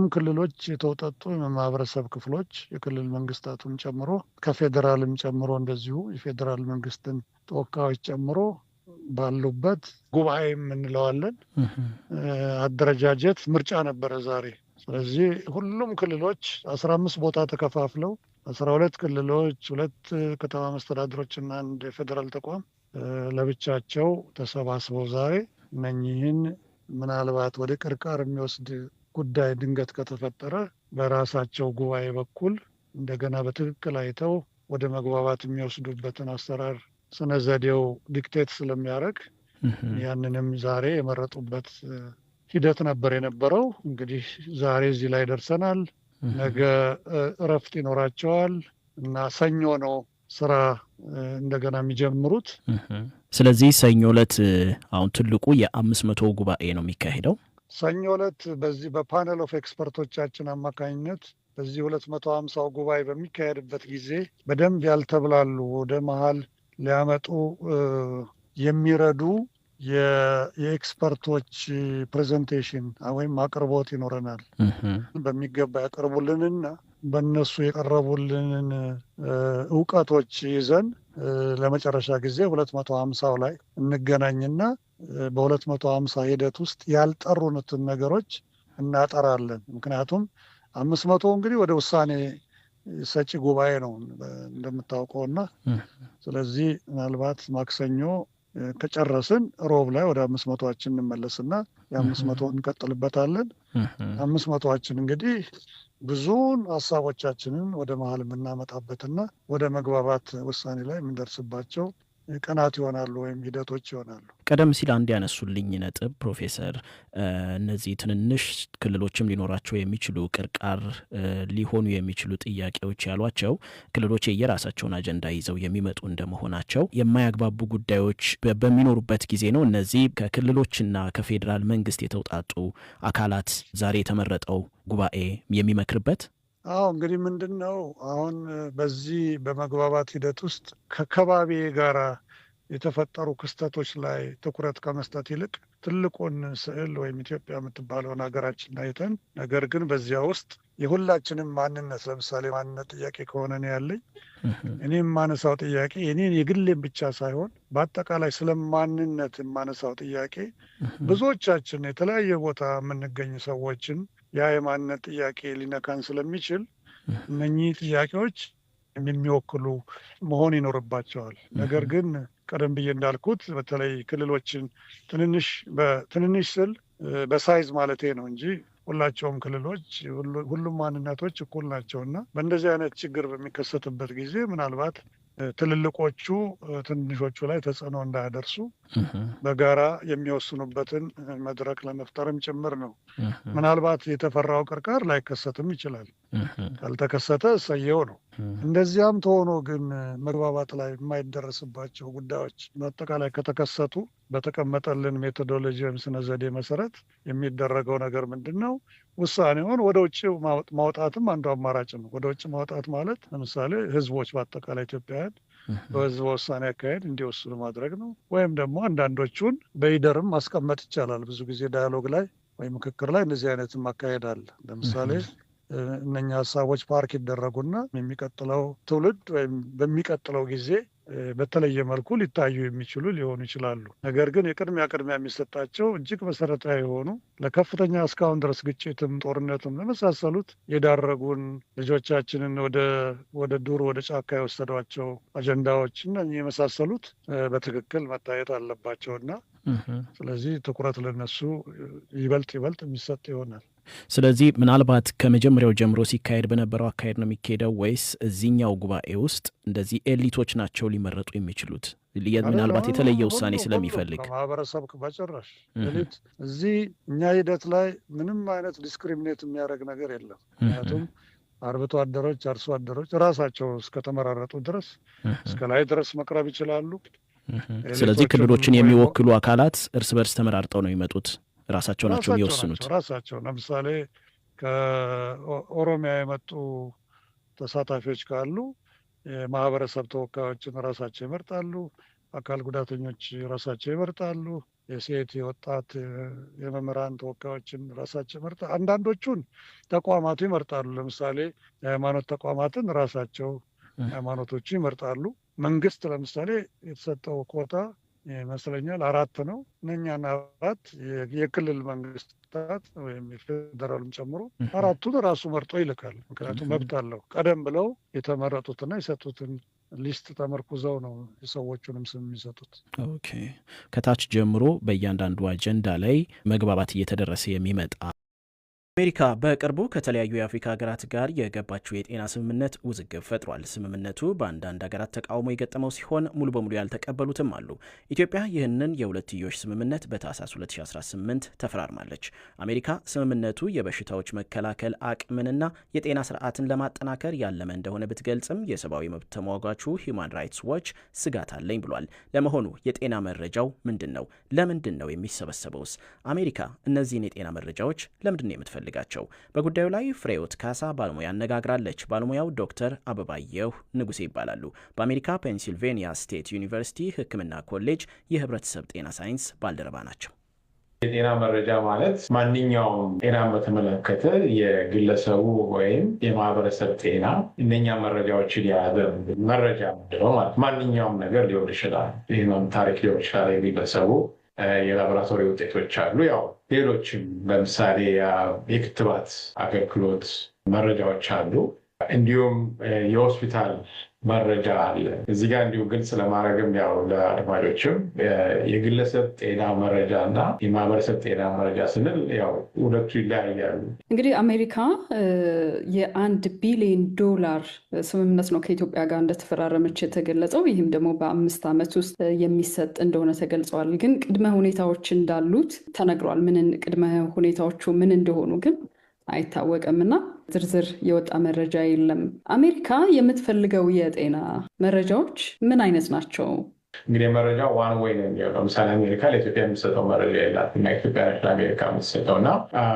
ከሁለቱም ክልሎች የተውጣጡ የማህበረሰብ ክፍሎች የክልል መንግስታቱን ጨምሮ ከፌዴራልም ጨምሮ እንደዚሁ የፌዴራል መንግስትን ተወካዮች ጨምሮ ባሉበት ጉባኤ የምንለዋለን አደረጃጀት ምርጫ ነበረ ዛሬ። ስለዚህ ሁሉም ክልሎች 15 ቦታ ተከፋፍለው 12 ክልሎች፣ 2 ከተማ መስተዳድሮችና አንድ የፌዴራል ተቋም ለብቻቸው ተሰባስበው ዛሬ እነኚህን ምናልባት ወደ ቅርቃር የሚወስድ ጉዳይ ድንገት ከተፈጠረ በራሳቸው ጉባኤ በኩል እንደገና በትክክል አይተው ወደ መግባባት የሚወስዱበትን አሰራር ስነ ዘዴው ዲክቴት ስለሚያደርግ ያንንም ዛሬ የመረጡበት ሂደት ነበር የነበረው። እንግዲህ ዛሬ እዚህ ላይ ደርሰናል። ነገ እረፍት ይኖራቸዋል እና ሰኞ ነው ስራ እንደገና የሚጀምሩት። ስለዚህ ሰኞ ዕለት አሁን ትልቁ የ500 ጉባኤ ነው የሚካሄደው። ሰኞ ዕለት በዚህ በፓነል ኦፍ ኤክስፐርቶቻችን አማካኝነት በዚህ 250 ጉባኤ በሚካሄድበት ጊዜ በደንብ ያልተብላሉ ወደ መሀል ሊያመጡ የሚረዱ የኤክስፐርቶች ፕሬዘንቴሽን ወይም አቅርቦት ይኖረናል። በሚገባ ያቀርቡልንና በእነሱ የቀረቡልንን እውቀቶች ይዘን ለመጨረሻ ጊዜ 250 ላይ እንገናኝና በ250 ሂደት ውስጥ ያልጠሩትን ነገሮች እናጠራለን። ምክንያቱም 500 እንግዲህ ወደ ውሳኔ ሰጪ ጉባኤ ነው እንደምታውቀውና ስለዚህ ምናልባት ማክሰኞ ከጨረስን ሮብ ላይ ወደ 500ችን እንመለስና የ500 እንቀጥልበታለን። 500ችን እንግዲህ ብዙውን ሀሳቦቻችንን ወደ መሀል የምናመጣበትና ወደ መግባባት ውሳኔ ላይ የምንደርስባቸው ቀናት ይሆናሉ ወይም ሂደቶች ይሆናሉ። ቀደም ሲል አንድ ያነሱልኝ ነጥብ ፕሮፌሰር፣ እነዚህ ትንንሽ ክልሎችም ሊኖራቸው የሚችሉ ቅርቃር ሊሆኑ የሚችሉ ጥያቄዎች ያሏቸው ክልሎች የየራሳቸውን አጀንዳ ይዘው የሚመጡ እንደመሆናቸው የማያግባቡ ጉዳዮች በሚኖሩበት ጊዜ ነው እነዚህ ከክልሎችና ከፌዴራል መንግስት የተውጣጡ አካላት ዛሬ የተመረጠው ጉባኤ የሚመክርበት። አዎ እንግዲህ ምንድን ነው አሁን በዚህ በመግባባት ሂደት ውስጥ ከከባቢ ጋራ የተፈጠሩ ክስተቶች ላይ ትኩረት ከመስጠት ይልቅ ትልቁን ስዕል ወይም ኢትዮጵያ የምትባለውን ሀገራችን አይተን ነገር ግን በዚያ ውስጥ የሁላችንም ማንነት ለምሳሌ ማንነት ጥያቄ ከሆነ ነው ያለኝ እኔም ማነሳው ጥያቄ እኔን የግሌም ብቻ ሳይሆን በአጠቃላይ ስለማንነት የማነሳው ጥያቄ ብዙዎቻችን የተለያየ ቦታ የምንገኝ ሰዎችን ያ የማንነት ጥያቄ ሊነካን ስለሚችል እነኚህ ጥያቄዎች የሚወክሉ መሆን ይኖርባቸዋል። ነገር ግን ቀደም ብዬ እንዳልኩት በተለይ ክልሎችን ትንንሽ ስል በሳይዝ ማለቴ ነው እንጂ ሁላቸውም ክልሎች ሁሉም ማንነቶች እኩል ናቸውና በእንደዚህ አይነት ችግር በሚከሰትበት ጊዜ ምናልባት ትልልቆቹ ትንሾቹ ላይ ተጽዕኖ እንዳያደርሱ በጋራ የሚወስኑበትን መድረክ ለመፍጠርም ጭምር ነው። ምናልባት የተፈራው ቅርቃር ላይከሰትም ይችላል። ካልተከሰተ እሰየው ነው። እንደዚያም ተሆኖ ግን መግባባት ላይ የማይደረስባቸው ጉዳዮች በአጠቃላይ ከተከሰቱ በተቀመጠልን ሜቶዶሎጂ ወይም ስነ ዘዴ መሰረት የሚደረገው ነገር ምንድን ነው? ውሳኔውን ወደ ውጭ ማውጣትም አንዱ አማራጭ ነው። ወደ ውጭ ማውጣት ማለት ለምሳሌ ህዝቦች በአጠቃላይ ኢትዮጵያውያን በህዝበ ውሳኔ አካሄድ እንዲወስኑ ማድረግ ነው። ወይም ደግሞ አንዳንዶቹን በይደርም ማስቀመጥ ይቻላል። ብዙ ጊዜ ዳያሎግ ላይ ወይም ምክክር ላይ እንደዚህ አይነትም አካሄድ አለ። ለምሳሌ እነኛ ሀሳቦች ፓርክ ይደረጉና የሚቀጥለው ትውልድ ወይም በሚቀጥለው ጊዜ በተለየ መልኩ ሊታዩ የሚችሉ ሊሆኑ ይችላሉ። ነገር ግን የቅድሚያ የሚሰጣቸው እጅግ መሰረታዊ የሆኑ ለከፍተኛ እስካሁን ድረስ ግጭትም ጦርነትም ለመሳሰሉት የዳረጉን ልጆቻችንን ወደ ዱር ወደ ጫካ የወሰዷቸው አጀንዳዎች እና የመሳሰሉት በትክክል መታየት አለባቸውና ስለዚህ ትኩረት ለነሱ ይበልጥ የሚሰጥ ይሆናል። ስለዚህ ምናልባት ከመጀመሪያው ጀምሮ ሲካሄድ በነበረው አካሄድ ነው የሚካሄደው ወይስ እዚህኛው ጉባኤ ውስጥ እንደዚህ ኤሊቶች ናቸው ሊመረጡ የሚችሉት? ምናልባት የተለየ ውሳኔ ስለሚፈልግ ማህበረሰብ በጭራሽ ኤሊት እዚህ እኛ ሂደት ላይ ምንም አይነት ዲስክሪሚኔት የሚያደርግ ነገር የለም። ምክንያቱም አርብቶ አደሮች፣ አርሶ አደሮች ራሳቸው እስከተመራረጡ ድረስ እስከ ላይ ድረስ መቅረብ ይችላሉ። ስለዚህ ክልሎችን የሚወክሉ አካላት እርስ በርስ ተመራርጠው ነው የሚመጡት። ራሳቸው ናቸው የሚወስኑት። ራሳቸው ለምሳሌ ከኦሮሚያ የመጡ ተሳታፊዎች ካሉ የማህበረሰብ ተወካዮችን ራሳቸው ይመርጣሉ። አካል ጉዳተኞች ራሳቸው ይመርጣሉ። የሴት የወጣት የመምህራን ተወካዮችን ራሳቸው ይመርጣል። አንዳንዶቹን ተቋማቱ ይመርጣሉ። ለምሳሌ የሃይማኖት ተቋማትን ራሳቸው ሃይማኖቶቹ ይመርጣሉ። መንግስት ለምሳሌ የተሰጠው ኮታ ይመስለኛል 4 ነው። እነኛን 4 የክልል መንግስታት ወይም የፌዴራሉን ጨምሮ 4ቱን ራሱ መርጦ ይልካል። ምክንያቱም መብት አለው። ቀደም ብለው የተመረጡትና የሰጡትን ሊስት ተመርኩዘው ነው የሰዎቹንም ስም የሚሰጡት። ኦኬ፣ ከታች ጀምሮ በእያንዳንዱ አጀንዳ ላይ መግባባት እየተደረሰ የሚመጣ። አሜሪካ በቅርቡ ከተለያዩ የአፍሪካ ሀገራት ጋር የገባችው የጤና ስምምነት ውዝግብ ፈጥሯል። ስምምነቱ በአንዳንድ ሀገራት ተቃውሞ የገጠመው ሲሆን ሙሉ በሙሉ ያልተቀበሉትም አሉ። ኢትዮጵያ ይህንን የሁለትዮሽ ስምምነት በታህሳስ 2018 ተፈራርማለች። አሜሪካ ስምምነቱ የበሽታዎች መከላከል አቅምንና የጤና ስርዓትን ለማጠናከር ያለመ እንደሆነ ብትገልጽም የሰብአዊ መብት ተሟጋቹ ሂውማን ራይትስ ዎች ስጋት አለኝ ብሏል። ለመሆኑ የጤና መረጃው ምንድን ነው? ለምንድን ነው የሚሰበሰበውስ? አሜሪካ እነዚህን የጤና መረጃዎች ለምንድን ነው የምትፈልገው? በጉዳዩ ላይ ፍሬዎት ካሳ ባለሙያ አነጋግራለች። ባለሙያው ዶክተር አበባየሁ ንጉሴ ይባላሉ። በአሜሪካ ፔንሲልቬኒያ ስቴት ዩኒቨርሲቲ ሕክምና ኮሌጅ የህብረተሰብ ጤና ሳይንስ ባልደረባ ናቸው። የጤና መረጃ ማለት ማንኛውም ጤናን በተመለከተ የግለሰቡ ወይም የማህበረሰብ ጤና እነኛ መረጃዎችን የያዘ መረጃ ምንድነው ማለት ማንኛውም ነገር ሊሆን ይችላል። ይህም ታሪክ ሊሆን ይችላል። የግለሰቡ የላቦራቶሪ ውጤቶች አሉ። ያው ሌሎችም ለምሳሌ የክትባት አገልግሎት መረጃዎች አሉ። እንዲሁም የሆስፒታል መረጃ አለ። እዚህ ጋር እንዲሁ ግልጽ ለማድረግም ያው ለአድማጮችም የግለሰብ ጤና መረጃ እና የማህበረሰብ ጤና መረጃ ስንል ያው ሁለቱ ይለያያሉ። እንግዲህ አሜሪካ $1 ቢሊዮን ስምምነት ነው ከኢትዮጵያ ጋር እንደተፈራረመች የተገለጸው። ይህም ደግሞ በ5 ዓመት ውስጥ የሚሰጥ እንደሆነ ተገልጸዋል። ግን ቅድመ ሁኔታዎች እንዳሉት ተነግሯል። ቅድመ ሁኔታዎቹ ምን እንደሆኑ ግን አይታወቅም እና ዝርዝር የወጣ መረጃ የለም። አሜሪካ የምትፈልገው የጤና መረጃዎች ምን አይነት ናቸው? እንግዲህ መረጃ ዋን ወይ ነው የሚሆነው። ለምሳሌ አሜሪካ ለኢትዮጵያ የምትሰጠው መረጃ የላት እና ኢትዮጵያ ለአሜሪካ የምትሰጠው እና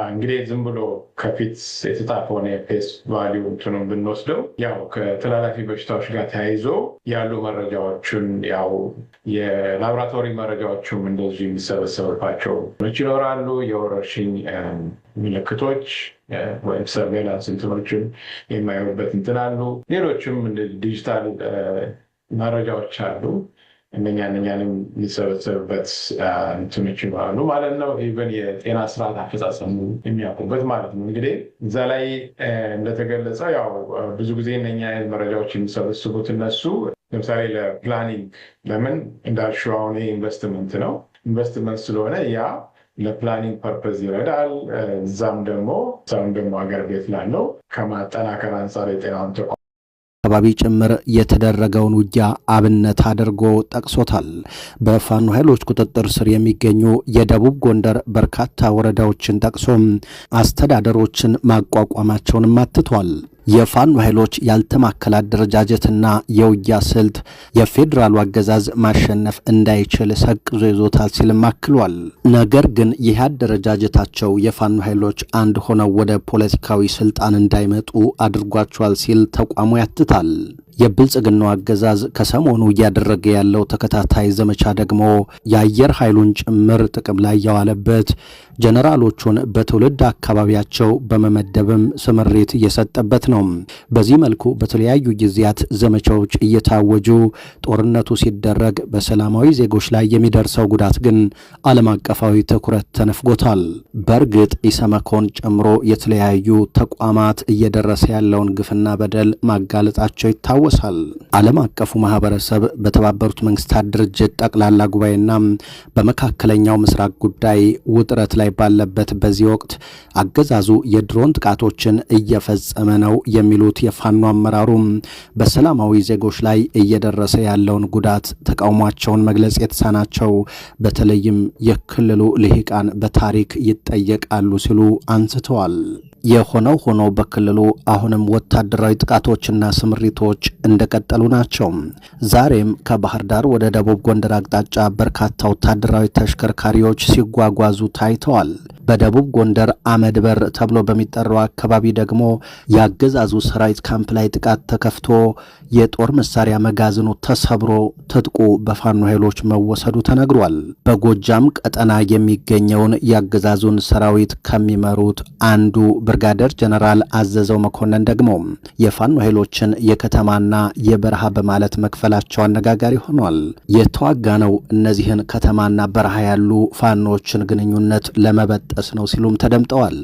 እንግዲህ ዝም ብሎ ከፊት የተጻፈውን የፌስ ቫሊዩ እንትኑን ብንወስደው ያው ከተላላፊ በሽታዎች ጋር ተያይዞ ያሉ መረጃዎችን ያው የላቦራቶሪ መረጃዎችም እንደዚሁ የሚሰበሰብባቸው ይኖራሉ። የወረርሽኝ ምልክቶች ወይም ሰርቬላንስ እንትኖችን የማይሆኑበት እንትን አሉ። ሌሎችም ዲጂታል መረጃዎች አሉ። እነኛንም የሚሰበሰብበት እንትኖች ይኖራሉ ማለት ነው። ኢቨን የጤና ስርዓት አፈጻጸሙ የሚያውቁበት ማለት ነው። እንግዲህ እዛ ላይ እንደተገለጸው ያው ብዙ ጊዜ እነኛ መረጃዎች የሚሰበስቡት እነሱ ለምሳሌ ለፕላኒንግ ለምን እንዳልሽው አሁን ኢንቨስትመንት ነው። ኢንቨስትመንት ስለሆነ ያ ለፕላኒንግ ፐርፐዝ ይረዳል። እዛም ደግሞ ሀገር ቤት ላለው ከማጠናከር አንጻር የጤናውን ተቋም አካባቢ ጭምር የተደረገውን ውጊያ አብነት አድርጎ ጠቅሶታል። በፋኖ ኃይሎች ቁጥጥር ስር የሚገኙ የደቡብ ጎንደር በርካታ ወረዳዎችን ጠቅሶም አስተዳደሮችን ማቋቋማቸውንም አትቷል። የፋኖ ኃይሎች ያልተማከለ አደረጃጀትና የውጊያ ስልት የፌዴራሉ አገዛዝ ማሸነፍ እንዳይችል ሰቅዞ ይዞታል ሲልም አክሏል። ነገር ግን ይህ አደረጃጀታቸው የፋኖ ኃይሎች አንድ ሆነው ወደ ፖለቲካዊ ስልጣን እንዳይመጡ አድርጓቸዋል ሲል ተቋሙ ያትታል። የብልጽግናው አገዛዝ ከሰሞኑ እያደረገ ያለው ተከታታይ ዘመቻ ደግሞ የአየር ኃይሉን ጭምር ጥቅም ላይ ያዋለበት ጀነራሎቹን በትውልድ አካባቢያቸው በመመደብም ስምሪት እየሰጠበት ነው። በዚህ መልኩ በተለያዩ ጊዜያት ዘመቻዎች እየታወጁ ጦርነቱ ሲደረግ በሰላማዊ ዜጎች ላይ የሚደርሰው ጉዳት ግን ዓለም አቀፋዊ ትኩረት ተነፍጎታል። በእርግጥ ኢሰመኮን ጨምሮ የተለያዩ ተቋማት እየደረሰ ያለውን ግፍና በደል ማጋለጣቸው ይታወቃል። ዓለም አቀፉ ማህበረሰብ በተባበሩት መንግስታት ድርጅት ጠቅላላ ጉባኤና በመካከለኛው ምስራቅ ጉዳይ ውጥረት ላይ ባለበት በዚህ ወቅት አገዛዙ የድሮን ጥቃቶችን እየፈጸመ ነው የሚሉት የፋኖ አመራሩም በሰላማዊ ዜጎች ላይ እየደረሰ ያለውን ጉዳት ተቃውሟቸውን መግለጽ የተሳናቸው በተለይም የክልሉ ልሂቃን በታሪክ ይጠየቃሉ ሲሉ አንስተዋል። የሆነው ሆኖ በክልሉ አሁንም ወታደራዊ ጥቃቶችና ስምሪቶች እንደቀጠሉ ናቸው። ዛሬም ከባህር ዳር ወደ ደቡብ ጎንደር አቅጣጫ በርካታ ወታደራዊ ተሽከርካሪዎች ሲጓጓዙ ታይተዋል። በደቡብ ጎንደር አመድበር ተብሎ በሚጠራው አካባቢ ደግሞ የአገዛዙ ሰራዊት ካምፕ ላይ ጥቃት ተከፍቶ የጦር መሳሪያ መጋዘኑ ተሰብሮ ትጥቁ በፋኖ ኃይሎች መወሰዱ ተነግሯል። በጎጃም ቀጠና የሚገኘውን የአገዛዙን ሰራዊት ከሚመሩት አንዱ ብርጋደር ጀነራል አዘዘው መኮንን ደግሞ የፋኖ ኃይሎችን የከተማና የበረሃ በማለት መክፈላቸው አነጋጋሪ ሆኗል። የተዋጋነው እነዚህን ከተማና በረሃ ያሉ ፋኖችን ግንኙነት ለመበጠስ ነው ሲሉም ተደምጠዋል።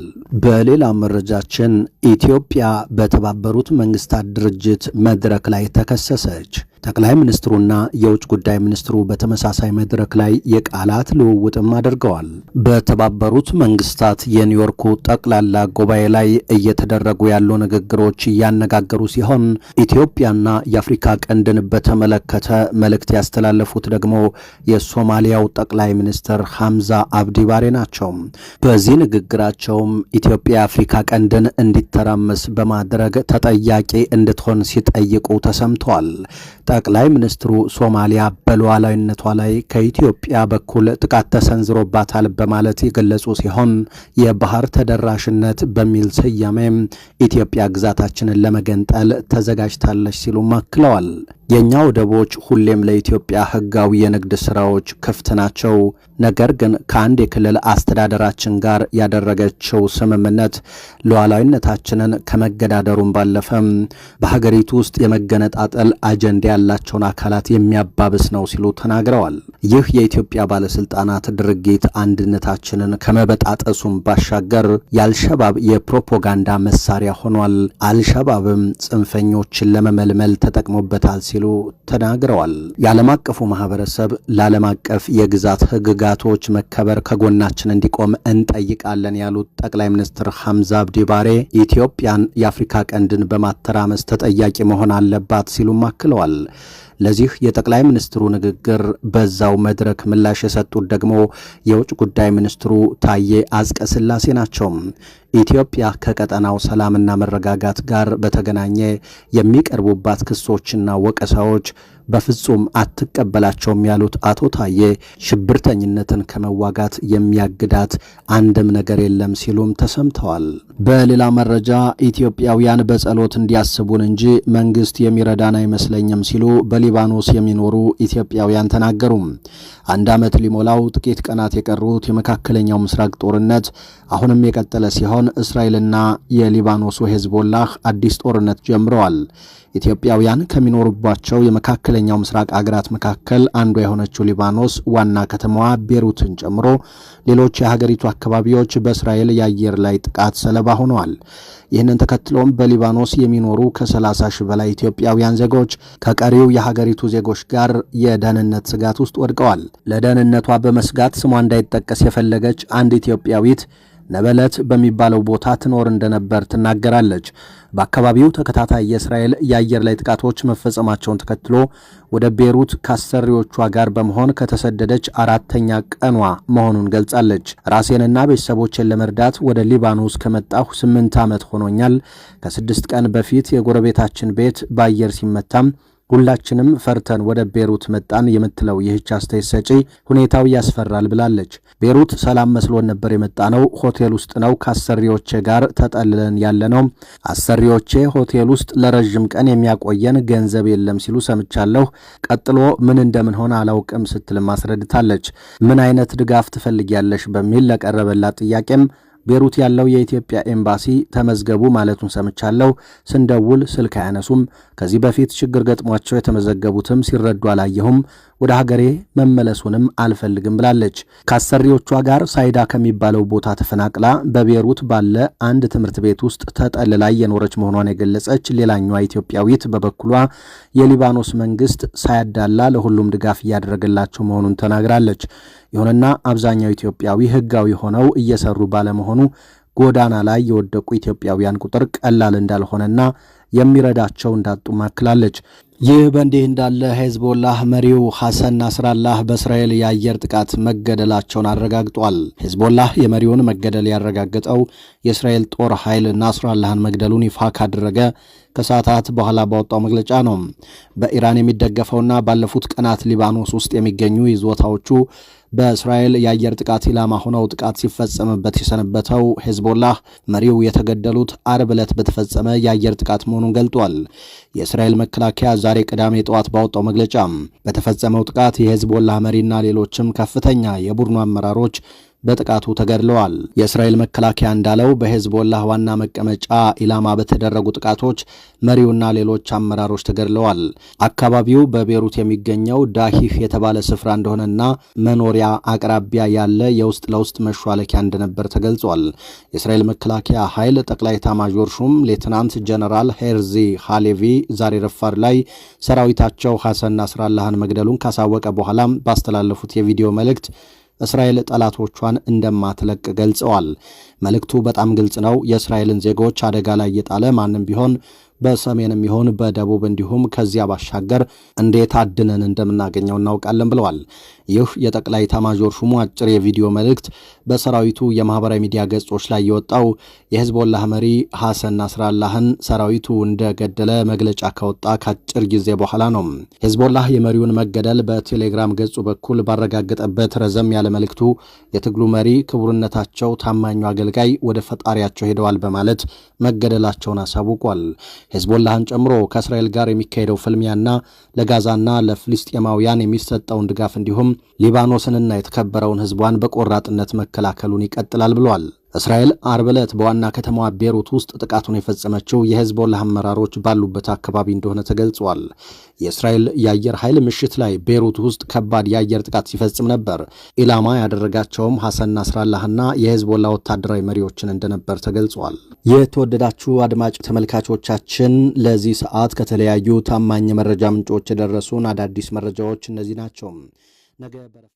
በሌላ መረጃችን ኢትዮጵያ በተባበሩት መንግስታት ድርጅት መድረክ ላይ ተከሰሰች። ጠቅላይ ሚኒስትሩና የውጭ ጉዳይ ሚኒስትሩ በተመሳሳይ መድረክ ላይ የቃላት ልውውጥም አድርገዋል። በተባበሩት መንግስታት የኒውዮርኩ ጠቅላላ ጉባኤ ላይ እየተደረጉ ያሉ ንግግሮች እያነጋገሩ ሲሆን ኢትዮጵያና የአፍሪካ ቀንድን በተመለከተ መልእክት ያስተላለፉት ደግሞ የሶማሊያው ጠቅላይ ሚኒስትር ሐምዛ አብዲ ባሬ ናቸው። በዚህ ንግግራቸውም ኢትዮጵያ የአፍሪካ ቀንድን እንዲተራመስ በማድረግ ተጠያቂ እንድትሆን ሲጠይቁ ተሰምተዋል። ጠቅላይ ሚኒስትሩ ሶማሊያ በሉዓላዊነቷ ላይ ከኢትዮጵያ በኩል ጥቃት ተሰንዝሮባታል በማለት የገለጹ ሲሆን የባህር ተደራሽነት በሚል ስያሜም ኢትዮጵያ ግዛታችንን ለመገንጠል ተዘጋጅታለች ሲሉ አክለዋል። የኛ ወደቦች ሁሌም ለኢትዮጵያ ሕጋዊ የንግድ ስራዎች ክፍት ናቸው። ነገር ግን ከአንድ የክልል አስተዳደራችን ጋር ያደረገችው ስምምነት ሉዓላዊነታችንን ከመገዳደሩም ባለፈም በሀገሪቱ ውስጥ የመገነጣጠል አጀንዳ ያላቸውን አካላት የሚያባብስ ነው ሲሉ ተናግረዋል። ይህ የኢትዮጵያ ባለስልጣናት ድርጊት አንድነታችንን ከመበጣጠሱም ባሻገር የአልሸባብ የፕሮፓጋንዳ መሳሪያ ሆኗል። አልሸባብም ጽንፈኞችን ለመመልመል ተጠቅሞበታል ሲሉ ተናግረዋል። የዓለም አቀፉ ማህበረሰብ ለዓለም አቀፍ የግዛት ህግጋቶች መከበር ከጎናችን እንዲቆም እንጠይቃለን ያሉት ጠቅላይ ሚኒስትር ሐምዛ አብዲ ባሬ ኢትዮጵያን የአፍሪካ ቀንድን በማተራመስ ተጠያቂ መሆን አለባት ሲሉም አክለዋል። ለዚህ የጠቅላይ ሚኒስትሩ ንግግር በዛው መድረክ ምላሽ የሰጡት ደግሞ የውጭ ጉዳይ ሚኒስትሩ ታዬ አጽቀሥላሴ ናቸው። ኢትዮጵያ ከቀጠናው ሰላምና መረጋጋት ጋር በተገናኘ የሚቀርቡባት ክሶችና ወቀሳዎች በፍጹም አትቀበላቸውም ያሉት አቶ ታዬ ሽብርተኝነትን ከመዋጋት የሚያግዳት አንድም ነገር የለም ሲሉም ተሰምተዋል። በሌላ መረጃ ኢትዮጵያውያን በጸሎት እንዲያስቡን እንጂ መንግስት የሚረዳን አይመስለኝም ሲሉ በሊባኖስ የሚኖሩ ኢትዮጵያውያን ተናገሩ። አንድ ዓመት ሊሞላው ጥቂት ቀናት የቀሩት የመካከለኛው ምስራቅ ጦርነት አሁንም የቀጠለ ሲሆን እስራኤልና የሊባኖሱ ሄዝቦላህ አዲስ ጦርነት ጀምረዋል። ኢትዮጵያውያን ከሚኖሩባቸው የመካከለኛው ምስራቅ አገራት መካከል አንዷ የሆነችው ሊባኖስ ዋና ከተማዋ ቤሩትን ጨምሮ ሌሎች የሀገሪቱ አካባቢዎች በእስራኤል የአየር ላይ ጥቃት ሰለባ ሆነዋል። ይህንን ተከትሎም በሊባኖስ የሚኖሩ ከ30 ሺህ በላይ ኢትዮጵያውያን ዜጎች ከቀሪው የሀገሪቱ ዜጎች ጋር የደህንነት ስጋት ውስጥ ወድቀዋል። ለደህንነቷ በመስጋት ስሟ እንዳይጠቀስ የፈለገች አንድ ኢትዮጵያዊት ነበለት በሚባለው ቦታ ትኖር እንደነበር ትናገራለች። በአካባቢው ተከታታይ የእስራኤል የአየር ላይ ጥቃቶች መፈጸማቸውን ተከትሎ ወደ ቤሩት ከአሰሪዎቿ ጋር በመሆን ከተሰደደች 4ኛ ቀኗ መሆኑን ገልጻለች። ራሴንና ቤተሰቦችን ለመርዳት ወደ ሊባኖስ ከመጣሁ 8 ዓመት ሆኖኛል። ከ6 ቀን በፊት የጎረቤታችን ቤት በአየር ሲመታም ሁላችንም ፈርተን ወደ ቤሩት መጣን የምትለው ይህች አስተያየት ሰጪ ሁኔታው ያስፈራል ብላለች። ቤሩት ሰላም መስሎን ነበር የመጣ ነው። ሆቴል ውስጥ ነው ከአሰሪዎቼ ጋር ተጠልለን ያለ ነው። አሰሪዎቼ ሆቴል ውስጥ ለረዥም ቀን የሚያቆየን ገንዘብ የለም ሲሉ ሰምቻለሁ። ቀጥሎ ምን እንደምንሆን አላውቅም ስትልም አስረድታለች። ምን አይነት ድጋፍ ትፈልጊያለሽ በሚል ለቀረበላት ጥያቄም ቤሩት ያለው የኢትዮጵያ ኤምባሲ ተመዝገቡ ማለቱን ሰምቻለሁ። ስንደውል ስልክ አያነሱም። ከዚህ በፊት ችግር ገጥሟቸው የተመዘገቡትም ሲረዱ አላየሁም። ወደ ሀገሬ መመለሱንም አልፈልግም ብላለች። ከአሰሪዎቿ ጋር ሳይዳ ከሚባለው ቦታ ተፈናቅላ በቤሩት ባለ አንድ ትምህርት ቤት ውስጥ ተጠልላ የኖረች መሆኗን የገለጸች ሌላኛዋ ኢትዮጵያዊት በበኩሏ የሊባኖስ መንግስት ሳያዳላ ለሁሉም ድጋፍ እያደረገላቸው መሆኑን ተናግራለች። ይሁንና አብዛኛው ኢትዮጵያዊ ህጋዊ ሆነው እየሰሩ ባለመሆኑ ጎዳና ላይ የወደቁ ኢትዮጵያውያን ቁጥር ቀላል እንዳልሆነና የሚረዳቸው እንዳጡ ማክላለች። ይህ በእንዲህ እንዳለ ሄዝቦላህ መሪው ሐሰን ናስራላህ በእስራኤል የአየር ጥቃት መገደላቸውን አረጋግጧል። ሄዝቦላህ የመሪውን መገደል ያረጋገጠው የእስራኤል ጦር ኃይል ናስራላህን መግደሉን ይፋ ካደረገ ከሰዓታት በኋላ ባወጣው መግለጫ ነው። በኢራን የሚደገፈውና ባለፉት ቀናት ሊባኖስ ውስጥ የሚገኙ ይዞታዎቹ በእስራኤል የአየር ጥቃት ኢላማ ሆነው ጥቃት ሲፈጸምበት የሰነበተው ሄዝቦላህ መሪው የተገደሉት አርብ ዕለት በተፈጸመ የአየር ጥቃት መሆኑን ገልጧል። የእስራኤል መከላከያ ዛሬ ቅዳሜ ጠዋት ባወጣው መግለጫ በተፈጸመው ጥቃት የሄዝቦላህ መሪና ሌሎችም ከፍተኛ የቡድኑ አመራሮች በጥቃቱ ተገድለዋል። የእስራኤል መከላከያ እንዳለው በሄዝቦላህ ዋና መቀመጫ ኢላማ በተደረጉ ጥቃቶች መሪውና ሌሎች አመራሮች ተገድለዋል። አካባቢው በቤሩት የሚገኘው ዳሂህ የተባለ ስፍራ እንደሆነና መኖሪያ አቅራቢያ ያለ የውስጥ ለውስጥ መሿለኪያ እንደነበር ተገልጿል። የእስራኤል መከላከያ ኃይል ጠቅላይ ኤታማዦር ሹም ሌትናንት ጀነራል ሄርዚ ሃሌቪ ዛሬ ረፋድ ላይ ሰራዊታቸው ሐሰን ናስራላህን መግደሉን ካሳወቀ በኋላም ባስተላለፉት የቪዲዮ መልእክት እስራኤል ጠላቶቿን እንደማትለቅ ገልጸዋል። መልእክቱ በጣም ግልጽ ነው። የእስራኤልን ዜጎች አደጋ ላይ የጣለ ማንም ቢሆን በሰሜንም ይሁን በደቡብ እንዲሁም ከዚያ ባሻገር እንዴት አድነን እንደምናገኘው እናውቃለን ብለዋል። ይህ የጠቅላይ ኤታማዦር ሹሙ አጭር የቪዲዮ መልእክት በሰራዊቱ የማህበራዊ ሚዲያ ገጾች ላይ የወጣው የሄዝቦላህ መሪ ሐሰን ናስራላህን ሰራዊቱ እንደገደለ መግለጫ ከወጣ ከአጭር ጊዜ በኋላ ነው። ሄዝቦላህ የመሪውን መገደል በቴሌግራም ገጹ በኩል ባረጋገጠበት ረዘም ያለ መልእክቱ የትግሉ መሪ ክቡርነታቸው ታማኙ አገልጋይ ወደ ፈጣሪያቸው ሄደዋል በማለት መገደላቸውን አሳውቋል። ሄዝቦላህን ጨምሮ ከእስራኤል ጋር የሚካሄደው ፍልሚያና ለጋዛና ለፍልስጤማውያን የሚሰጠውን ድጋፍ እንዲሁም ሊባኖስንና የተከበረውን ሕዝቧን በቆራጥነት መከላከሉን ይቀጥላል ብሏል። እስራኤል አርብ ዕለት በዋና ከተማዋ ቤሩት ውስጥ ጥቃቱን የፈጸመችው የሄዝቦላህ አመራሮች ባሉበት አካባቢ እንደሆነ ተገልጿል። የእስራኤል የአየር ኃይል ምሽት ላይ ቤሩት ውስጥ ከባድ የአየር ጥቃት ሲፈጽም ነበር። ኢላማ ያደረጋቸውም ሐሰን ናስራላህና የሄዝቦላህ ወታደራዊ መሪዎችን እንደነበር ተገልጿል። የተወደዳችሁ አድማጭ ተመልካቾቻችን ለዚህ ሰዓት ከተለያዩ ታማኝ መረጃ ምንጮች የደረሱን አዳዲስ መረጃዎች እነዚህ ናቸው። ነገ